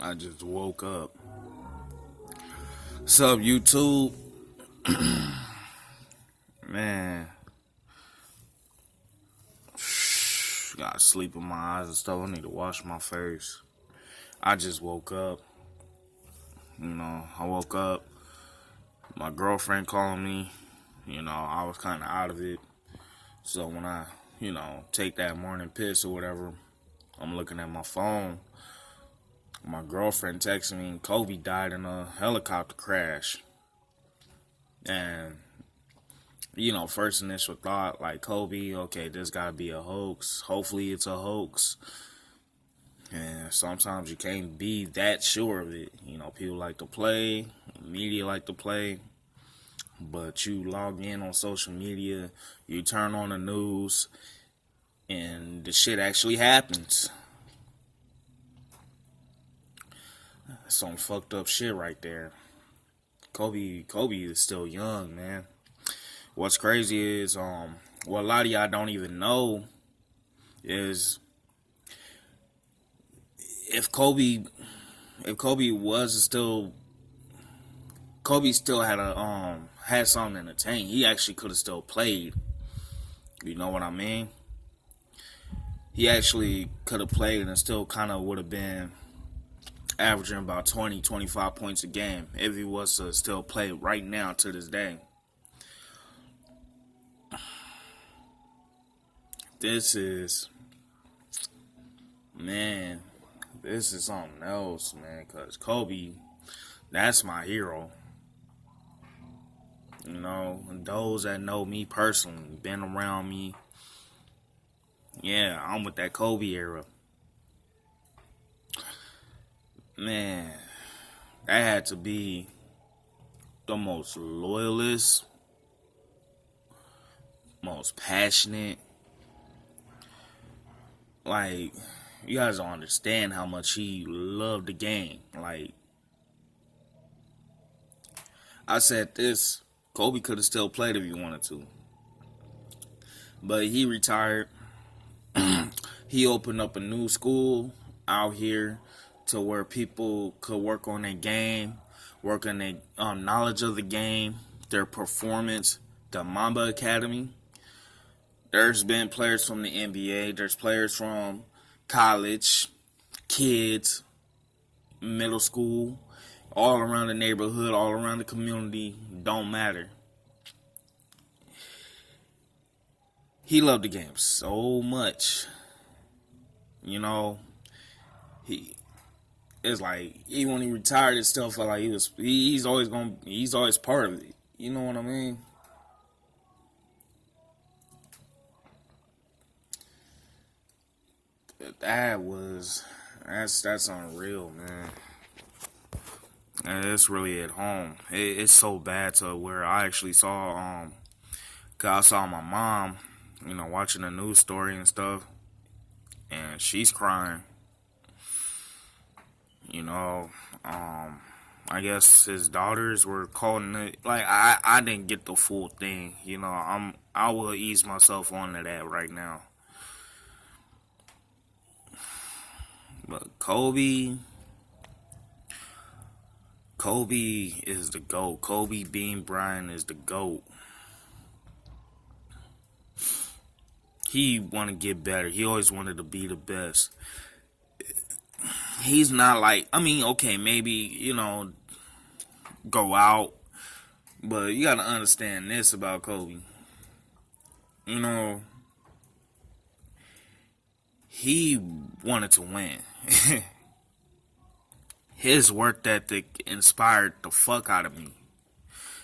I just woke up. What's up, YouTube? Man, got sleep in my eyes and stuff. I need to wash my face. I just woke up. I woke up. My girlfriend calling me. I was kind of out of it. So when I, take that morning piss or whatever, I'm looking at my phone. My girlfriend texted me, Kobe died in a helicopter crash. And first initial thought, like, Kobe, okay, this gotta be a hoax. Hopefully it's a hoax. And sometimes you can't be that sure of it. People like to play, media like to play, but you log in on social media, you turn on the news, and the shit actually happens. Some fucked up shit right there. Kobe is still young, man. What's crazy is, what a lot of y'all don't even know is if Kobe was still, Kobe still had something to attain. He actually could have still played. You know what I mean? He actually could have played and still kind of would have been averaging about 20, 25 points a game if he was to still play right now to this day. This is something else, man, because Kobe, that's my hero. Those that know me personally, been around me, yeah, I'm with that Kobe era. Man, that had to be the most loyalist, most passionate. Like, you guys don't understand how much he loved the game. Like, I said this, Kobe could have still played if he wanted to. But he retired. He opened up a new school out here to where people could work on their game, work on their knowledge of the game, their performance, the Mamba Academy. There's been players from the NBA. There's players from college, kids, middle school, all around the neighborhood, all around the community. Don't matter. He loved the game so much. It's like, even when he retired, it still felt like he's always part of it. You know what I mean? That's unreal, man. And it's really at home. It's so bad to where I actually saw, cause I saw my mom, watching the news story and stuff, and she's crying. I guess his daughters were calling it. Like, I didn't get the full thing. I will ease myself onto that right now. But Kobe is the GOAT. Kobe Bean Bryant is the GOAT. He want to get better. He always wanted to be the best. He's not like, okay, maybe, go out. But you got to understand this about Kobe. He wanted to win. His work ethic inspired the fuck out of me.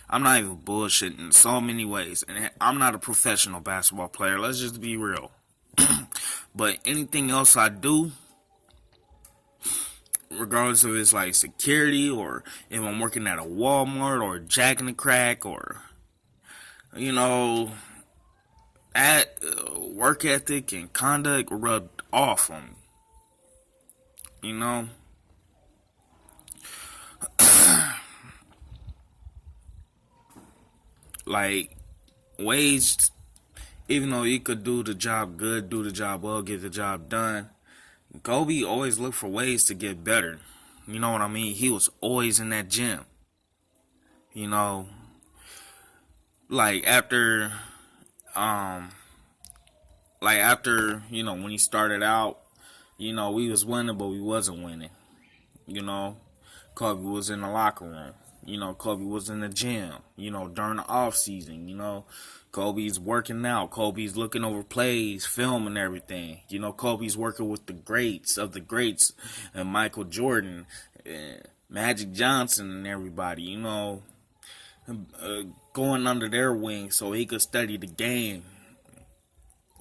I'm not even bullshitting in so many ways. And I'm not a professional basketball player. Let's just be real. But anything else I do, regardless if it's like security or if I'm working at a Walmart or Jack in the Crack or, that work ethic and conduct rubbed off on me. Like, Wage, even though he could do the job good, do the job well, get the job done, Kobe always looked for ways to get better. You know what I mean? He was always in that gym. You know, like after, um, when he started out, we was winning, but we wasn't winning. You know, Kobe was in the locker room. Kobe was in the gym. During the off season. Kobe's working out. Kobe's looking over plays, filming everything. Kobe's working with the greats of the greats, and Michael Jordan, and Magic Johnson, and everybody. Going under their wing so he could study the game.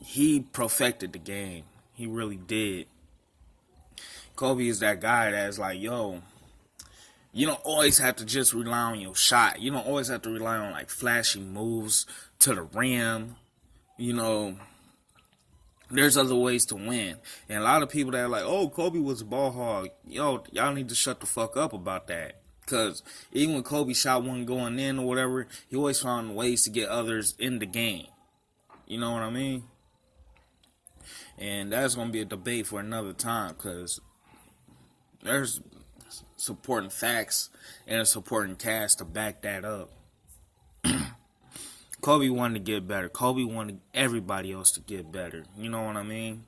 He perfected the game. He really did. Kobe is that guy that's like, yo, you don't always have to just rely on your shot. You don't always have to rely on like flashy moves to the rim. There's other ways to win. And a lot of people that are like, oh, Kobe was a ball hog. Yo, y'all need to shut the fuck up about that. Because even when Kobe shot one going in or whatever, he always found ways to get others in the game. You know what I mean? And that's going to be a debate for another time, because there's supporting facts and a supporting cast to back that up. Kobe wanted to get better. Kobe wanted everybody else to get better. You know what I mean?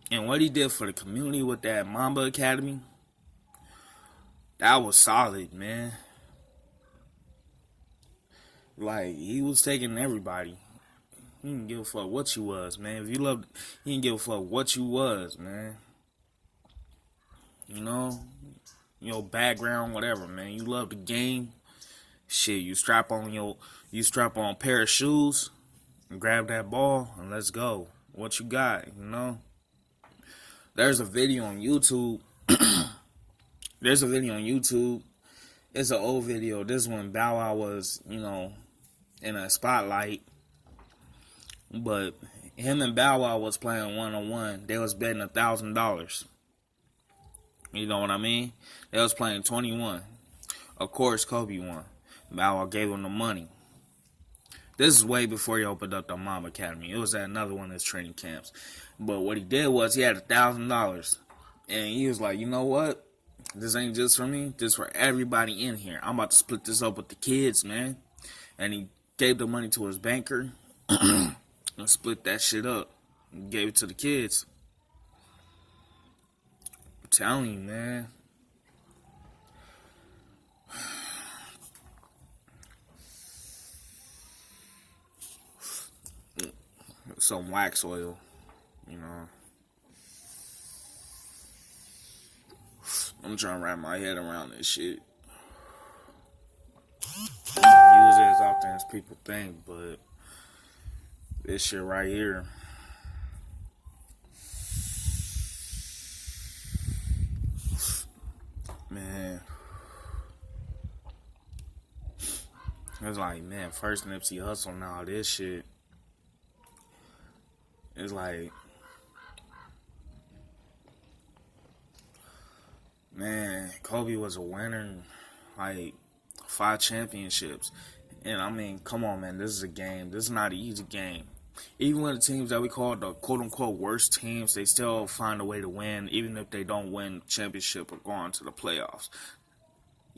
And what he did for the community with that Mamba Academy, that was solid, man. Like, he was taking everybody. He didn't give a fuck what you was, man. If you loved, he didn't give a fuck what you was, man. Your background, whatever, man. You love the game. Shit, you strap on a pair of shoes and grab that ball and let's go. What you got, There's a video on YouTube. It's an old video. This one, Bow Wow was, in a spotlight. But him and Bow Wow was playing one-on-one. They was betting $1,000. You know what I mean? They was playing 21. Of course, Kobe won. Bow Wow gave him the money. This is way before he opened up the Mom Academy. It was at another one of his training camps. But what he did was he had $1,000. And he was like, you know what? This ain't just for me. This for everybody in here. I'm about to split this up with the kids, man. And he gave the money to his banker. And split that shit up. And gave it to the kids. I'm telling you, man. Some wax oil, I'm trying to wrap my head around this shit. I don't use it as often as people think, but this shit right here, man, it's like, man, first Nipsey Hussle and all this shit. It's like, man, Kobe was a winner, like 5 championships. And I mean, come on, man, this is a game. This is not an easy game. Even when the teams that we call the quote-unquote worst teams, they still find a way to win, even if they don't win the championship or go on to the playoffs.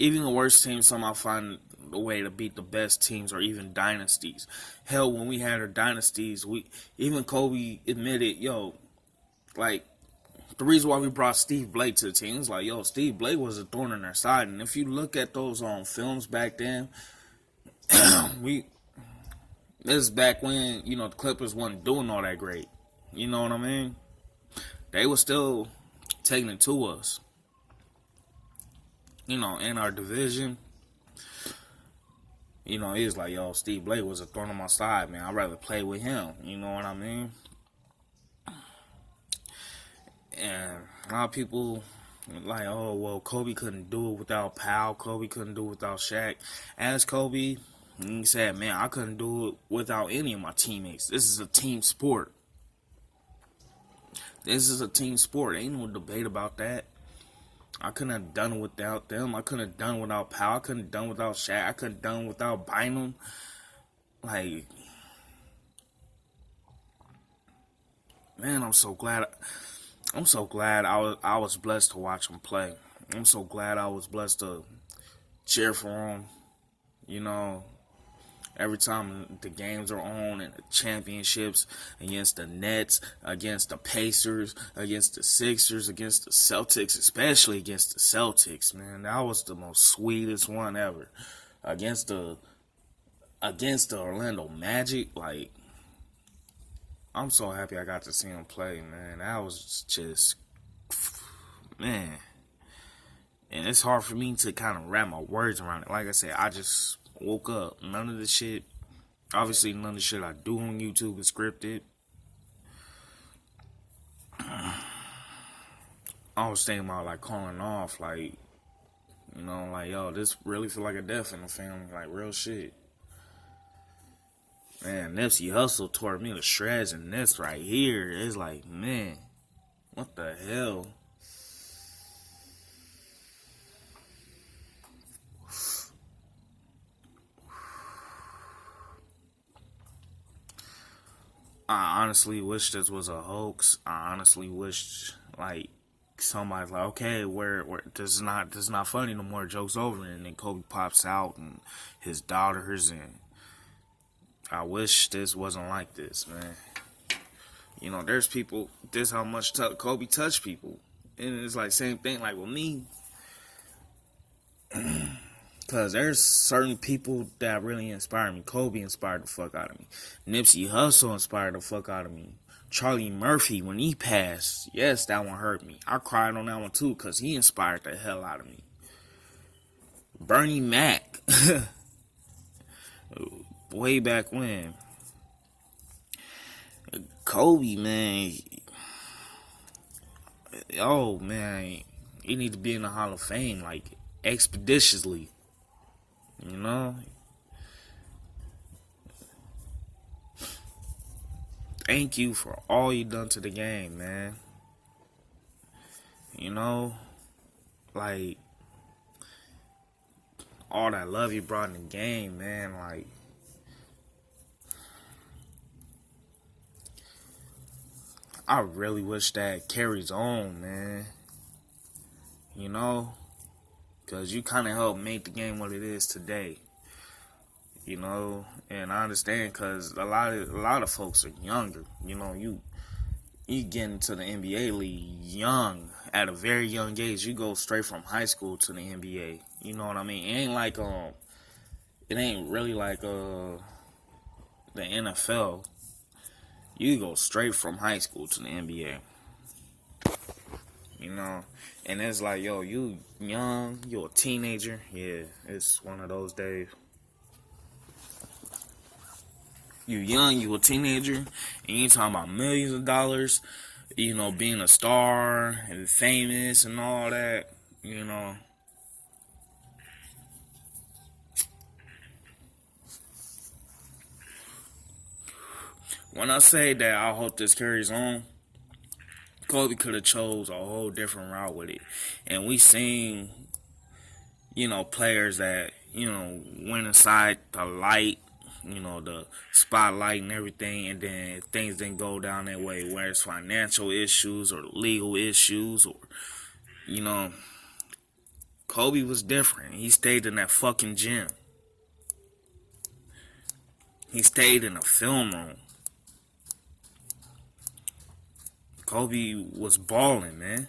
Even the worst teams somehow find a way to beat the best teams or even dynasties. Hell, when we had our dynasties, even Kobe admitted, like, the reason why we brought Steve Blake to the team was like, Steve Blake was a thorn in our side. And if you look at those films back then, this is back when, the Clippers wasn't doing all that great. You know what I mean? They were still taking it to us. In our division. He was like, Steve Blake was a thorn on my side, man. I'd rather play with him. You know what I mean? And a lot of people like, oh, well, Kobe couldn't do it without Powell. Kobe couldn't do it without Shaq. As Kobe, he said, man, I couldn't do it without any of my teammates. This is a team sport. Ain't no debate about that. I couldn't have done it without them. I couldn't have done it without Powell. I couldn't have done it without Shaq. I couldn't have done it without Bynum. Like, man, I'm so glad. I'm so glad I was blessed to watch him play. I'm so glad I was blessed to cheer for him. You know, every time the games are on and the championships against the Nets, against the Pacers, against the Sixers, against the Celtics, especially against the Celtics, man, that was the most sweetest one ever. Against the Orlando Magic, like I'm so happy I got to see him play, man. That was just man. And it's hard for me to kind of wrap my words around it. Like I said, I just woke up. None of the shit, obviously, none of the shit I do on YouTube is scripted. I was thinking about like calling off, like, like, yo, this really feel like a death in the family, like real shit. Man, Nipsey Hussle tore me to shreds, and this right here is like, man, what the hell? I honestly wish this was a hoax. I honestly wish like somebody's like, okay, where this is not funny no more. Joke's over, and then Kobe pops out and his daughters, and I wish this wasn't like this, man. There's people. This how much Kobe touched people, and it's like same thing like with me. Cause there's certain people that really inspire me. Kobe inspired the fuck out of me. Nipsey Hussle inspired the fuck out of me. Charlie Murphy, when he passed, yes, that one hurt me. I cried on that one too, cause he inspired the hell out of me. Bernie Mac, way back when. Kobe, man, oh man, he need to be in the Hall of Fame like expeditiously. You know? Thank you for all you done to the game, man. Like, all that love you brought in the game, man. Like, I really wish that carries on, man. Because you kind of helped make the game what it is today. And I understand because a lot of folks are younger. You get into the NBA league young, at a very young age. You go straight from high school to the NBA. You know what I mean? It ain't really like the NFL. You go straight from high school to the NBA. And it's like, yo, you young, you're a teenager. Yeah, it's one of those days. You young, you a teenager, and you talking about millions of dollars, being a star and famous and all that, When I say that I hope this carries on, Kobe could have chose a whole different route with it. And we seen, players that, went inside the light, the spotlight and everything, and then things didn't go down that way, whether it's financial issues or legal issues or, Kobe was different. He stayed in that fucking gym. He stayed in a film room. Kobe was balling, man.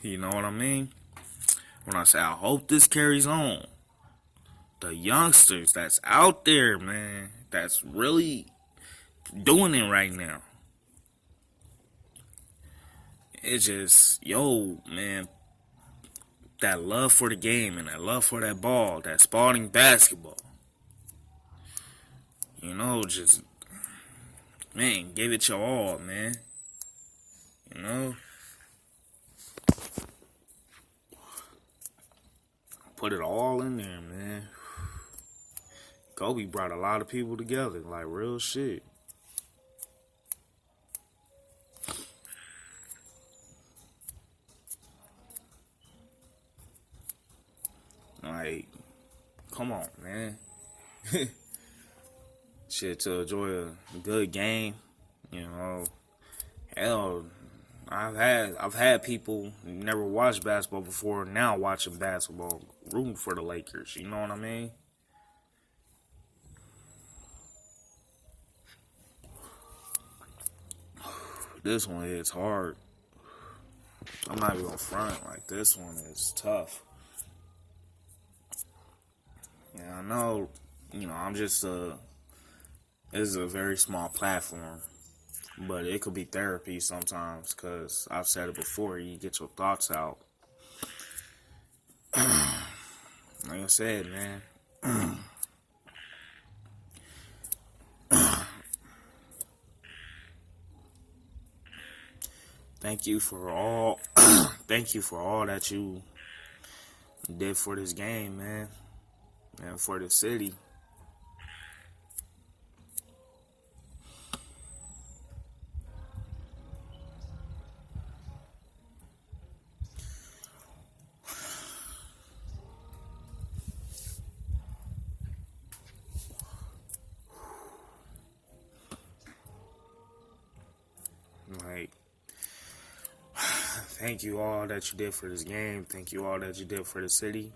You know what I mean? When I say I hope this carries on, the youngsters that's out there, man, that's really doing it right now. It's just, yo, man, that love for the game and that love for that ball, that Spalding basketball. Just, man, give it your all, man. Put it all in there, man. Kobe brought a lot of people together, like real shit. Like, come on, man. Shit, to enjoy a good game, hell, I've had people who never watched basketball before now watching basketball, rooting for the Lakers. You know what I mean? This one is hard. I'm not even gonna front. Like, this one is tough. Yeah, I know. I'm just This is a very small platform, but it could be therapy sometimes. Cause I've said it before. You get your thoughts out. Like I said, man. Thank you for all. Thank you for all that you did for this game, man, and for the city. Like, thank you all that you did for this game. Thank you all that you did for the city.